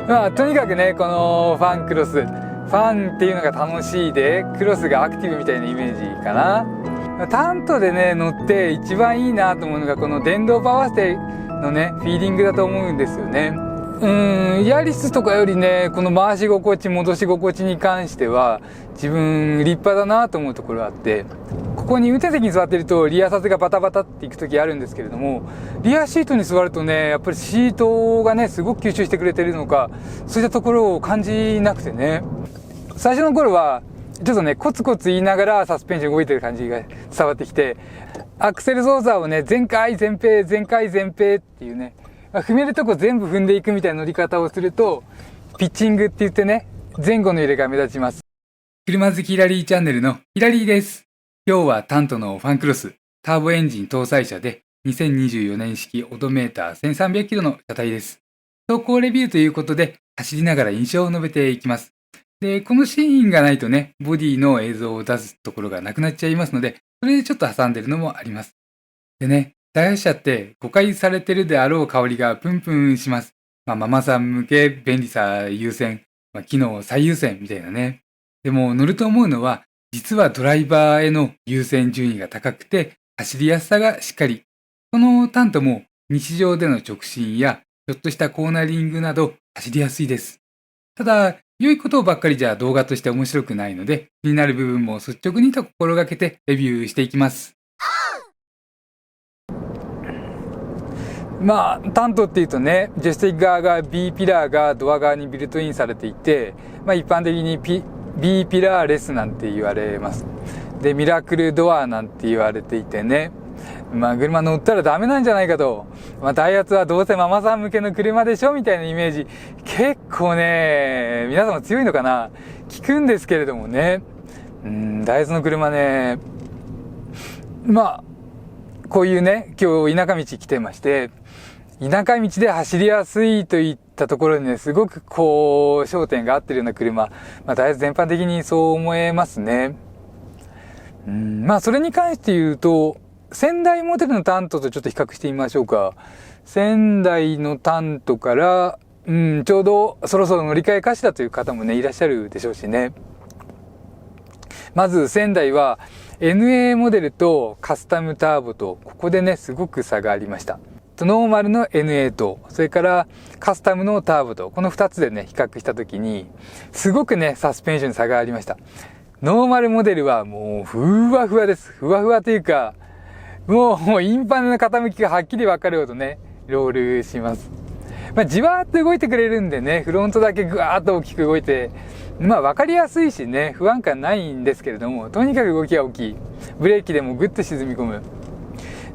まあとにかくね、このファンクロス、ファンっていうのが楽しいで、クロスがアクティブみたいなイメージかな。タントでね乗って一番いいなと思うのがこの電動パワーステのねフィーリングだと思うんですよね。ヤリスとかよりねこの回し心地戻し心地に関しては自分立派だなと思うところがあって、ここに運転席に座ってるとリアサスがバタバタっていく時あるんですけれども、リアシートに座るとねやっぱりシートがねすごく吸収してくれてるのか、そういったところを感じなくてね、最初の頃はちょっとねコツコツ言いながらサスペンション動いてる感じが伝わってきて、アクセル操作をね全開全閉全開全閉っていうね、踏めるとこ全部踏んでいくみたいな乗り方をするとピッチングって言ってね前後の揺れが目立ちます。車好きヒラリーチャンネルのヒラリーです。今日はタントのファンクロスターボエンジン搭載車で2024年式オドメーター1300キロの車体です。走行レビューということで走りながら印象を述べていきます。で、このシーンがないとね、ボディの映像を出すところがなくなっちゃいますので、それでちょっと挟んでるのもあります。でね、大発車って誤解されてるであろう香りがプンプンします。ママさん向け便利さ優先、機能最優先みたいなね。でも乗ると思うのは、実はドライバーへの優先順位が高くて、走りやすさがしっかり。このタントも日常での直進や、ちょっとしたコーナリングなど走りやすいです。ただ、良いことばっかりじゃ動画として面白くないので、気になる部分も率直にと心がけてレビューしていきます。まあ、タントっていうとね、助手席側が B ピラーがドア側にビルトインされていて、一般的に、B ピラーレスなんて言われます。で、ミラクルドアなんて言われていてね、車乗ったらダメなんじゃないかと。ダイハツはどうせママさん向けの車でしょみたいなイメージ。結構ね、皆様強いのかな聞くんですけれどもね。ダイハツの車ね、こういうね、今日田舎道来てまして、田舎道で走りやすいといったところにね、すごく焦点が合ってるような車。ダイハツ全般的にそう思えますね。それに関して言うと、仙台モデルのタントとちょっと比較してみましょうか。仙台のタントから、ちょうどそろそろ乗り換えかしだという方もね、いらっしゃるでしょうしね。まず仙台は NA モデルとカスタムターボと、ここでね、すごく差がありました。ノーマルの NA と、それからカスタムのターボと、この2つでね、比較したときに、すごくね、サスペンションに差がありました。ノーマルモデルはもう、ふわふわです。ふわふわというか、もうインパネの傾きがはっきり分かるほどね、ロールします。じわーっと動いてくれるんでね、フロントだけぐわーっと大きく動いて、分かりやすいしね、不安感ないんですけれども、とにかく動きが大きい。ブレーキでもぐっと沈み込む。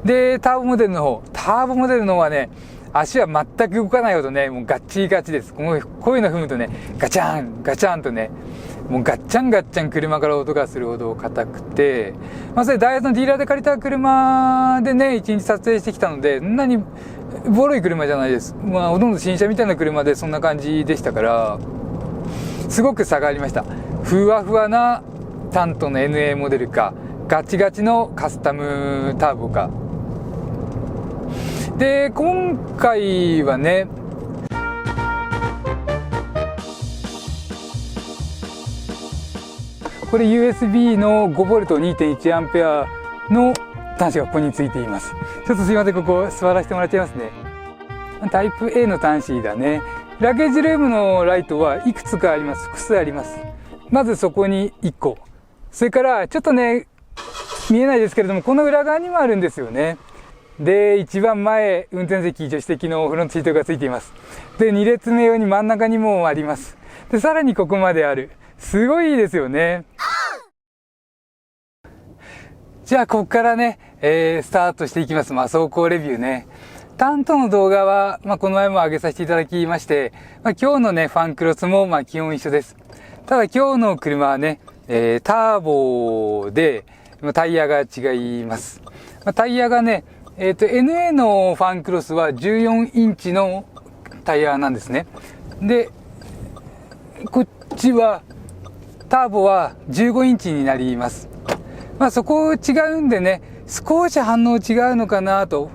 で、ターボモデルの方はね、足は全く動かないほどね、もうガッチガチです。こういうの踏むとね、ガチャン、ガチャンとね、もうガッチャンガッチャン車から音がするほど硬くて、それダイハツのディーラーで借りた車でね、1日撮影してきたので、そんなにボロい車じゃないです。ほとんど新車みたいな車でそんな感じでしたから、すごく差がありました。ふわふわなタントの NA モデルか、ガチガチのカスタムターボか。で、今回はね、これ USB の 5V2.1A の端子がここについています。ちょっとすいません、ここ座らせてもらっちゃいますね。タイプ A の端子だね。ラゲージルームのライトはいくつかあります。複数あります。まずそこに1個。それからちょっとね、見えないですけれども、この裏側にもあるんですよね。で、一番前、運転席、助手席のフロントシートがついています。で、2列目用に真ん中にもあります。で、さらにここまである。すごいですよね。じゃあ、ここからね、スタートしていきます。走行レビューね。タントの動画は、この前も上げさせていただきまして、今日のね、ファンクロスも、基本一緒です。ただ、今日の車はね、ターボで、タイヤが違います。タイヤがね、NA のファンクロスは14インチのタイヤなんですね。で、こっちは、ターボは15インチになります。そこ違うんでね、少し反応違うのかなと。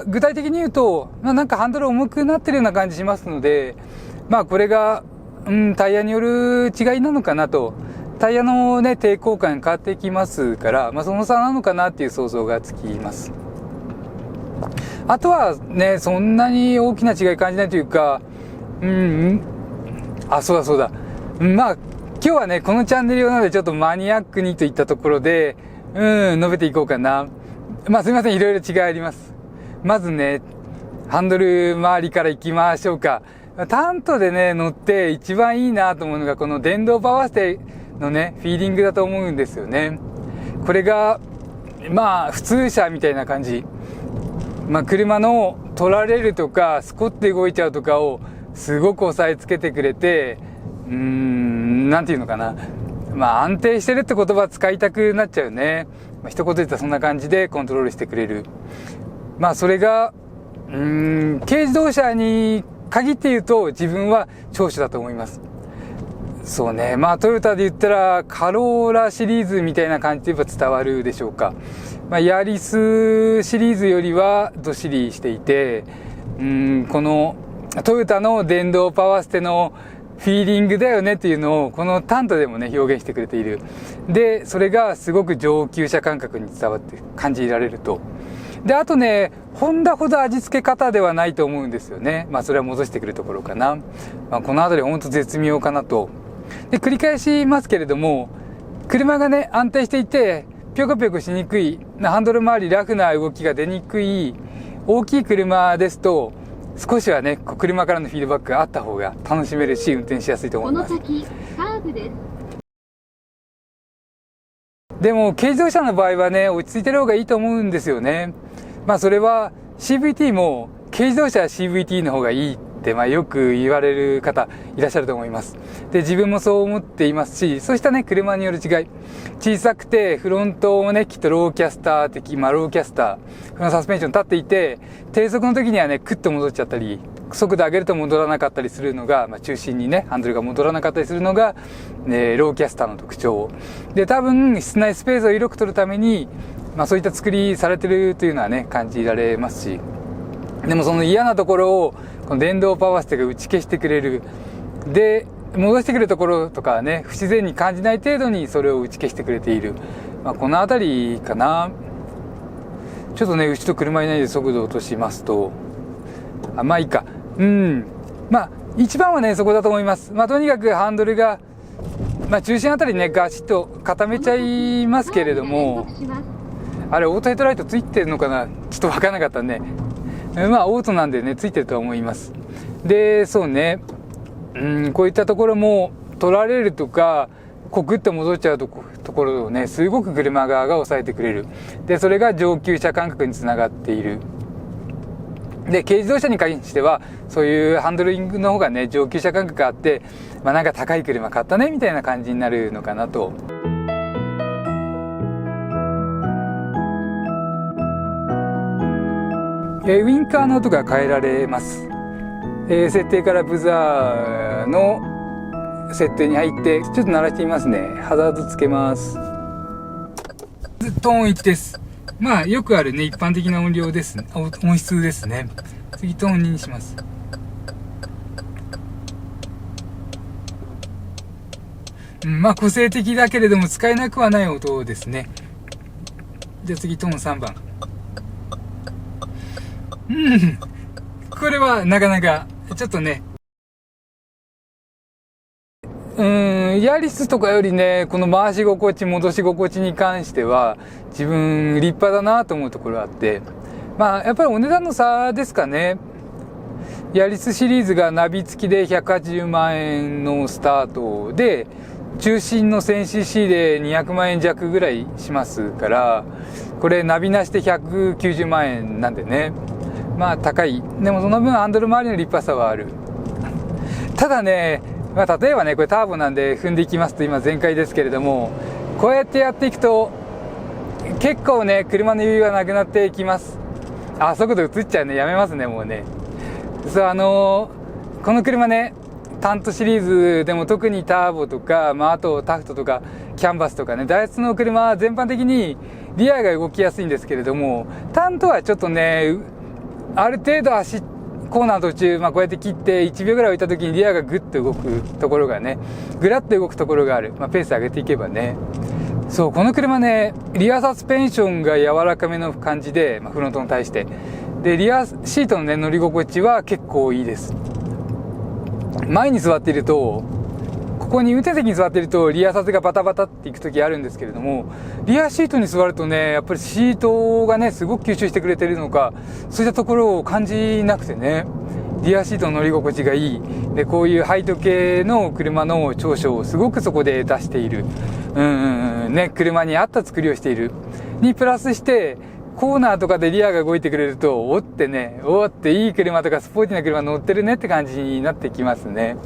具体的に言うと、なんかハンドル重くなってるような感じしますので、まあこれが、タイヤによる違いなのかなと。タイヤのね、抵抗感変わってきますから、まあその差なのかなっていう想像がつきます。あとはね、そんなに大きな違い感じないというか、そうだそうだ。まあ、今日はね、このチャンネル用なのでちょっとマニアックにといったところで、述べていこうかな。まあすみません、いろいろ違いあります。まずね、ハンドル周りから行きましょうか。タントでね、乗って一番いいなと思うのが、この電動パワーステのね、フィーリングだと思うんですよね。これが、まあ、普通車みたいな感じ。まあ、車の取られるとか、スコって動いちゃうとかを、すごく押さえつけてくれて、なんていうのかな。まあ、安定してるって言葉使いたくなっちゃうね。まあ、一言で言ったらそんな感じでコントロールしてくれる。まあ、それが、軽自動車に限って言うと、自分は長所だと思います。そうね。まあ、トヨタで言ったら、カローラシリーズみたいな感じで言えば伝わるでしょうか。まあ、ヤリスシリーズよりはどっしりしていて、このトヨタの電動パワーステのフィーリングだよねっていうのを、このタントでもね、表現してくれている。で、それがすごく上級者感覚に伝わって感じられると。で、あとね、ホンダほど味付け方ではないと思うんですよね。まあ、それは戻してくるところかな。まあ、このあたりほんと絶妙かなと。で、繰り返しますけれども、車がね、安定していて、ぴょこぴょこしにくい、ハンドル周りラフな動きが出にくい、大きい車ですと、少しはね、車からのフィードバックがあった方が楽しめるし、運転しやすいと思います。この先、カーブです。でも、軽自動車の場合はね、落ち着いてる方がいいと思うんですよね。まあ、それは CVT も、軽自動車は CVT の方がいいって、まあ、よく言われる方いらっしゃると思います。で、自分もそう思っていますし、そうしたね、車による違い。小さくて、フロントもね、きっとローキャスター的、まあ、ローキャスター、このサスペンション立っていて、低速の時にはね、クッと戻っちゃったり、速度上げると戻らなかったりするのが、まあ、中心にね、ハンドルが戻らなかったりするのが、ローキャスターの特徴。で、多分、室内スペースを広く取るために、まあ、そういった作りされてるというのはね、感じられますし、でもその嫌なところを、この電動パワーステが打ち消してくれる。で、戻してくるところとかはね、不自然に感じない程度にそれを打ち消してくれている。まあ、このあたりかな。ちょっとね、後ろ車いないで速度を落としますと、まあいいか。まあ、一番はね、そこだと思います。まあ、とにかくハンドルが、まあ、中心あたりね、ガチッと固めちゃいますけれども、あれ、オートヘッドライトついてるのかな？ちょっとわからなかったね。まあ、オートなんでね、ついてるとは思います。で、そうね。こういったところも取られるとか、コクッと戻っちゃうところをね、すごく車側が抑えてくれる。で、それが上級者感覚につながっている。で、軽自動車に関しては、そういうハンドリングの方がね、上級者感覚があって、まあなんか高い車買ったね、みたいな感じになるのかなと。ウインカーの音が変えられます。設定からブザーの設定に入って、ちょっと鳴らしてみますね。ハザードつけます。トーン1です。まあ、よくあるね、一般的な音量ですね。音質ですね。次、トーン2にします。まあ、個性的だけれども、使えなくはない音ですね。じゃあ次、トーン3番。これは、なかなか、ちょっとね、ヤリスとかよりね、この回し心地、戻し心地に関しては、自分立派だなと思うところがあって、まあ、やっぱりお値段の差ですかね。ヤリスシリーズがナビ付きで180万円のスタートで、中心の 1000cc で200万円弱ぐらいしますから、これナビなしで190万円なんでね。まあ高い。でもその分ハンドル周りの立派さはある。ただね、まあ例えばね、これターボなんで踏んでいきますと今全開ですけれども、こうやってやっていくと、結構ね、車の余裕がなくなっていきます。速度移っちゃうね。やめますね、もうね。そう、この車ね、タントシリーズでも特にターボとか、まああとタフトとか、キャンバスとかね、ダイハツの車は全般的にリアが動きやすいんですけれども、タントはちょっとね、ある程度コーナー途中、こうやって切って1秒ぐらい置いた時にリアがグッと動くところがね、グラッと動くところがある。ペース上げていけばね。そう、この車ね、リアサスペンションが柔らかめの感じで、フロントに対して。で、リアシートのね、乗り心地は結構いいです。前に座っていると、ここに運転席に座っているとリアサスがバタバタっていく時あるんですけれども、リアシートに座るとね、やっぱりシートがね、すごく吸収してくれてるのか、そういったところを感じなくてね、リアシートの乗り心地がいい。で、こういうハイト系の車の長所をすごくそこで出している。ね、車に合った作りをしている。にプラスして、コーナーとかでリアが動いてくれると、おっていい車とかスポーティーな車乗ってるねって感じになってきますね。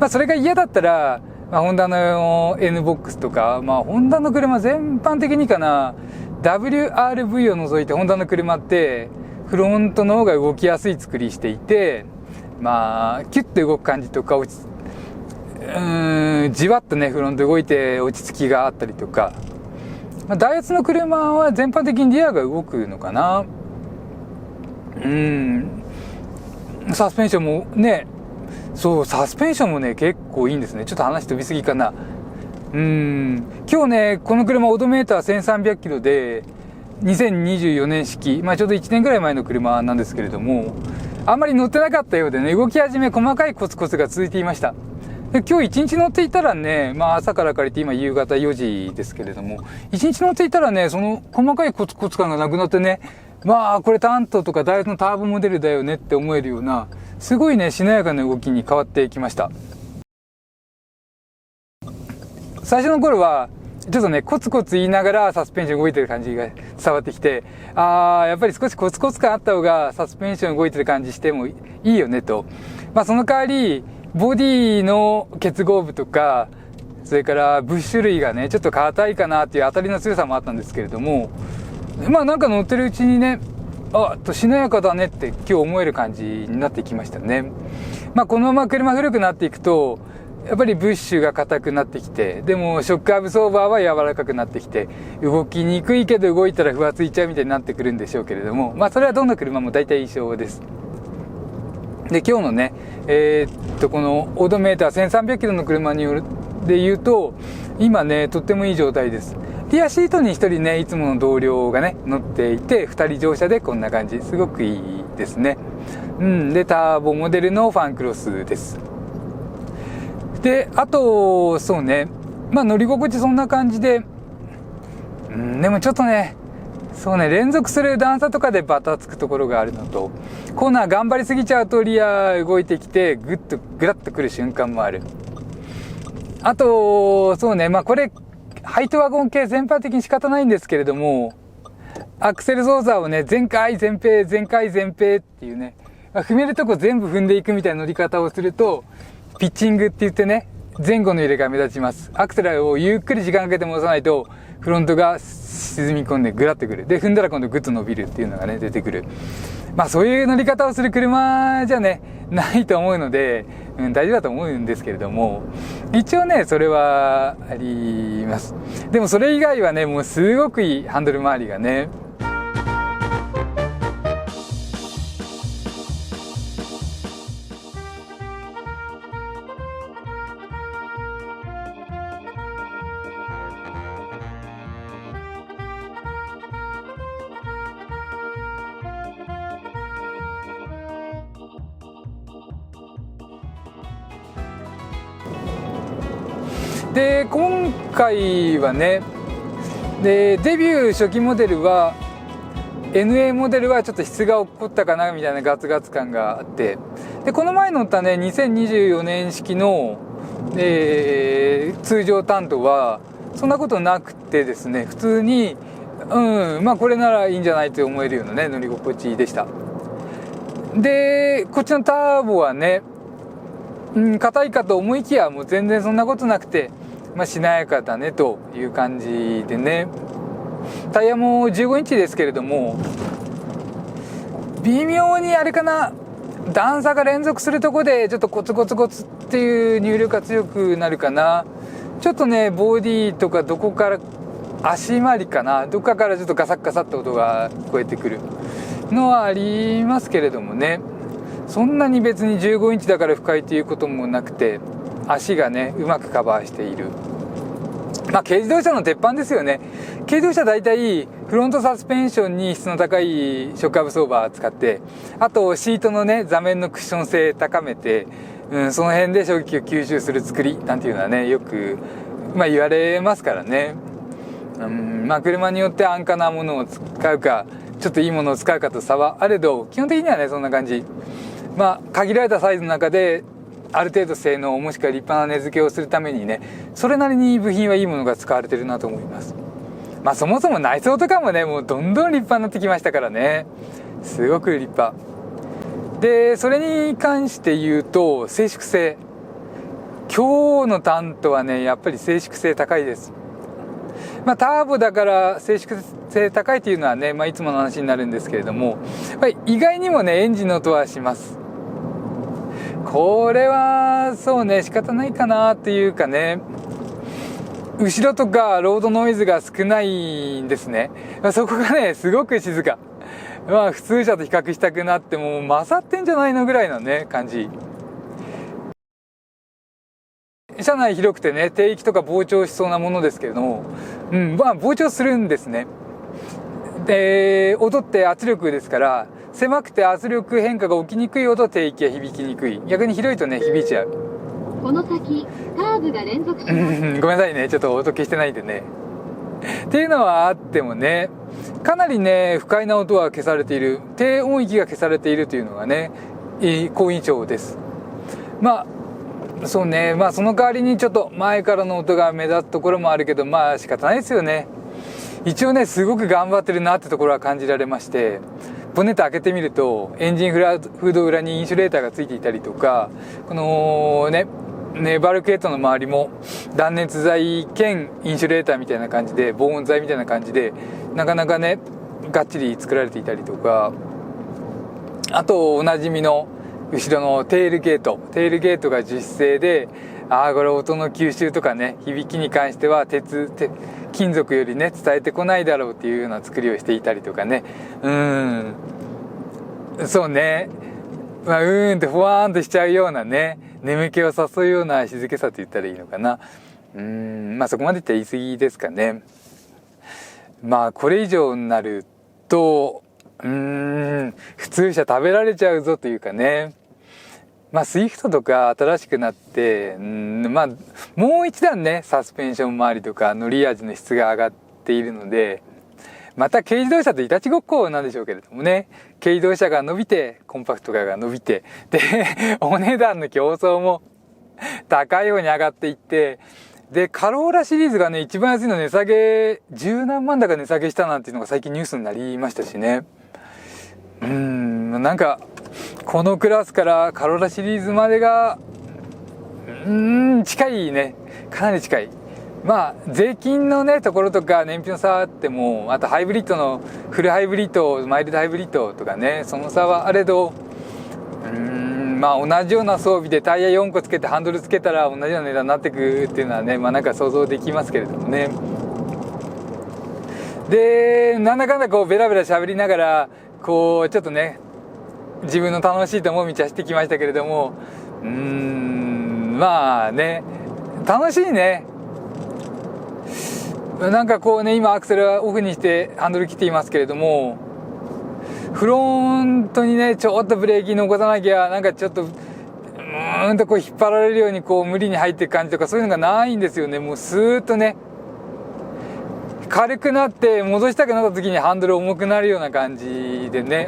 それが嫌だったら、ホンダの N-BOX とか、ホンダの車全般的にかな、WRV を除いてホンダの車って、フロントの方が動きやすい作りしていて、キュッと動く感じとか、じわっとね、フロント動いて落ち着きがあったりとか、ダイハツの車は全般的にリアが動くのかな。サスペンションもね、そう、サスペンションもね、結構いいんですね。ちょっと話飛びすぎかな。今日ね、この車オドメーター1300キロで、2024年式、ちょうど1年ぐらい前の車なんですけれども、あんまり乗ってなかったようでね、動き始め細かいコツコツが続いていました。で、今日1日乗っていたらね、朝から借りて今夕方4時ですけれども、1日乗っていたらね、その細かいコツコツ感がなくなってね、これタントとかダイハツのターボモデルだよねって思えるような、すごいね、しなやかな動きに変わってきました。最初の頃は、ちょっとね、コツコツ言いながらサスペンション動いてる感じが伝わってきて、やっぱり少しコツコツ感あった方がサスペンション動いてる感じしてもいいよねと。その代わり、ボディの結合部とか、それからブッシュ類がね、ちょっと硬いかなっていう当たりの強さもあったんですけれども、なんか乗ってるうちにね、しなやかだねって今日思える感じになってきましたね。このまま車古くなっていくと、やっぱりブッシュが硬くなってきて、でもショックアブソーバーは柔らかくなってきて、動きにくいけど動いたらふわついちゃうみたいになってくるんでしょうけれども、それはどんな車も大体一緒です。で、今日のね、このオードメーター1300キロの車によるで言うと、今ね、とってもいい状態です。リアシートに1人ね、いつもの同僚がね、乗っていて、2人乗車でこんな感じ。すごくいいですね。で、ターボモデルのファンクロスです。で、あと、そうね、乗り心地そんな感じで、でもちょっとね、そうね、連続する段差とかでバタつくところがあるのと、コーナー頑張りすぎちゃうとリア動いてきて、グラッとくる瞬間もある。あと、そうね、これ、ハイトワゴン系全般的に仕方ないんですけれども、アクセル操作をね、全開前平っていうね、踏めるとこ全部踏んでいくみたいな乗り方をすると、ピッチングって言ってね、前後の揺れが目立ちます。アクセルをゆっくり時間かけて戻さないと、フロントが沈み込んでグラッとくる。で、踏んだら今度グッと伸びるっていうのがね、出てくる。そういう乗り方をする車じゃね、ないと思うので、大丈夫だと思うんですけれども、一応ね、それはあります。でもそれ以外はね、もうすごくいいハンドル周りがね。で、今回はね、デビュー初期モデルは NA モデルはちょっと質が落っこったかなみたいなガツガツ感があって、でこの前乗ったね2024年式の、通常担当はそんなことなくてですね、普通にこれならいいんじゃないと思えるようなね乗り心地でした。でこっちのターボはね、硬いかと思いきやもう全然そんなことなくて、しなやかだねという感じでね。タイヤも15インチですけれども、微妙にあれかな、段差が連続するとこでちょっとコツコツコツっていう入力が強くなるかな。ちょっとねボディとかどこから足回りかな、どっかからちょっとガサッガサッと音が聞こえてくるのはありますけれどもね、そんなに別に15インチだから不快ということもなくて、足がねうまくカバーしている。軽自動車の鉄板ですよね。軽自動車大体フロントサスペンションに質の高いショックアブソーバー使って、あとシートのね座面のクッション性高めて、その辺で衝撃を吸収する作りなんていうのはねよく、言われますからね。車によって安価なものを使うかちょっといいものを使うかと差はあれど、基本的にはねそんな感じ。限られたサイズの中である程度性能もしくは立派な値付けをするためにね、それなりに部品はいいものが使われてるなと思います。そもそも内装とかもねもうどんどん立派になってきましたからね。すごく立派で、それに関して言うと静粛性、今日のタントはねやっぱり静粛性高いです。ターボだから静粛性高いというのはね、いつもの話になるんですけれども、意外にもねエンジンの音はします。これはそうね仕方ないかなっていうかね、後ろとかロードノイズが少ないんですね。そこがねすごく静か。普通車と比較したくなっても勝ってんじゃないのぐらいのね感じ。車内広くてね低域とか膨張しそうなものですけれども、膨張するんですね。で音って圧力ですから、狭くて圧力変化が起きにくいほど低域は響きにくい。逆に広いとね響いちゃう。この先カーブが連続します。ごめんなさいね、ちょっと音消してないんでねっていうのはあってもね、かなりね不快な音は消されている、低音域が消されているというのがね好印象です。そうね、その代わりにちょっと前からの音が目立つところもあるけど、仕方ないですよね。一応ねすごく頑張ってるなってところは感じられまして、ボンネット開けてみるとエンジンフード裏にインシュレーターがついていたりとか、このねバルクヘッドの周りも断熱材兼インシュレーターみたいな感じで、防音材みたいな感じでなかなかねがっちり作られていたりとか、あとおなじみの後ろのテールゲートが樹脂製で、これ音の吸収とかね響きに関しては金属よりね伝えてこないだろうっていうような作りをしていたりとかね、そうね、ってふわーんとしちゃうようなね、眠気を誘うような静けさと言ったらいいのかな。そこまで言ったら言い過ぎですかね。これ以上になると普通車食べられちゃうぞというかね。スイフトとか新しくなって、もう一段ねサスペンション周りとか乗り味の質が上がっているので、また軽自動車といたちごっこなんでしょうけれどもね、軽自動車が伸びてコンパクトカーが伸びて、でお値段の競争も高いように上がっていって、でカローラシリーズがね一番安いの値下げ10何万だか値下げしたなんていうのが最近ニュースになりましたしね。なんかこのクラスからカローラシリーズまでが近いね、かなり近い。税金のねところとか燃費の差はあっても、あとハイブリッドのフルハイブリッド、マイルドハイブリッドとかね、その差はあれど、同じような装備でタイヤ4個つけてハンドルつけたら同じような値段になってくっていうのはね、なんか想像できますけれどもね。でなんだかんだベラベラ喋りながらちょっとね自分の楽しいと思う道走ってきましたけれども、楽しいね。なんか今アクセルはオフにしてハンドル切っていますけれども、フロントにねちょっとブレーキ残さなきゃなんかちょっと引っ張られるように無理に入っていく感じとか、そういうのがないんですよね。もうスーッとね軽くなって戻したくなった時にハンドル重くなるような感じでね、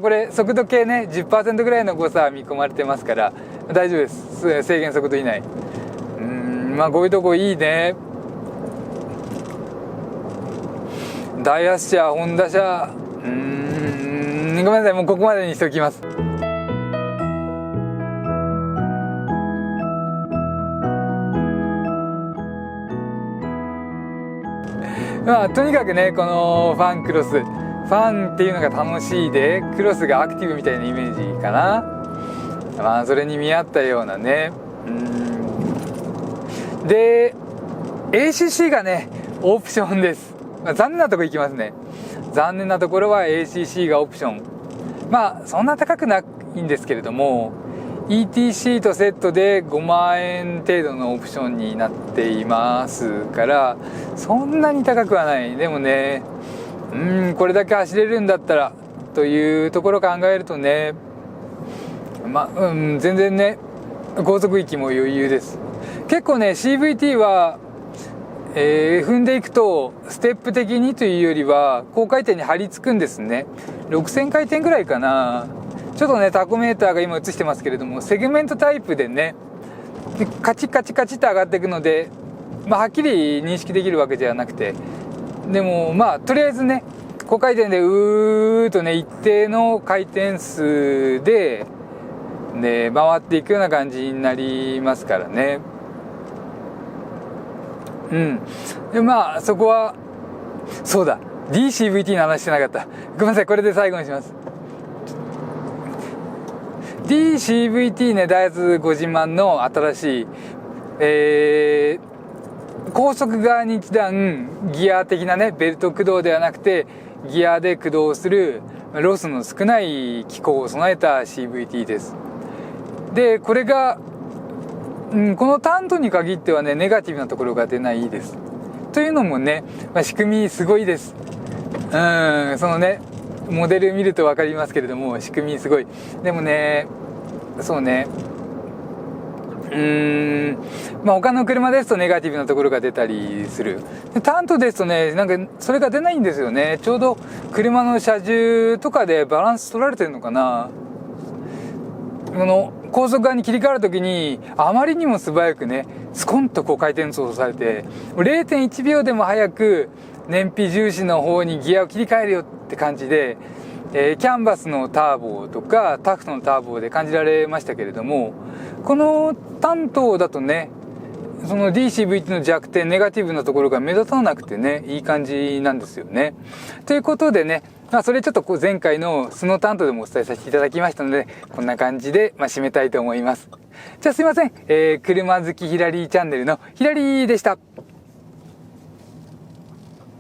これ速度計ね 10% ぐらいの誤差は見込まれてますから大丈夫です。制限速度以内。こういうとこいいね。ダイハツ車、ホンダ車、ごめんなさい、もうここまでにしておきます。とにかくねこのファンクロス、ファンっていうのが楽しいで、クロスがアクティブみたいなイメージかな。それに見合ったようなね。で ACC がねオプションです。残念なところいきますね。残念なところは ACC がオプション。まあそんな高くないんですけれども、 ETC とセットで5万円程度のオプションになっていますから、そんなに高くはない。でもね、これだけ走れるんだったらというところを考えるとね、全然ね、高速域も余裕です。結構ね CVT は、踏んでいくとステップ的にというよりは高回転に張り付くんですね。6000回転ぐらいかな。ちょっとねタコメーターが今映してますけれども、セグメントタイプでねカチカチカチって上がっていくので、はっきり認識できるわけじゃなくて、でもとりあえずね高回転でとね一定の回転数で回っていくような感じになりますからね。でそこはそうだ、 DCVT の話してなかった。ごめんなさい、これで最後にします。 DCVT ね、ダイハツご自慢の新しい、高速側に一段ギア的なね、ベルト駆動ではなくてギアで駆動するロスの少ない機構を備えた CVT です。でこれがこのタントに限ってはねネガティブなところが出ないです。というのもね、仕組みすごいです。そのねモデル見ると分かりますけれども、仕組みすごい。でもね、そうね、他の車ですとネガティブなところが出たりする。タントですとね、それが出ないんですよね。ちょうど車の車重とかでバランス取られてるのかな。この高速側に切り替わるときにあまりにも素早くねスコンと回転操作されて、 0.1 秒でも早く燃費重視の方にギアを切り替えるよって感じで、キャンバスのターボとかタフトのターボで感じられましたけれども、この担当だとねその DCVT の弱点、ネガティブなところが目立たなくてね、いい感じなんですよね。ということでね、それちょっと前回のスノー担当でもお伝えさせていただきましたので、こんな感じで締めたいと思います。じゃあすいません、車好きヒラリーチャンネルのヒラリーでした。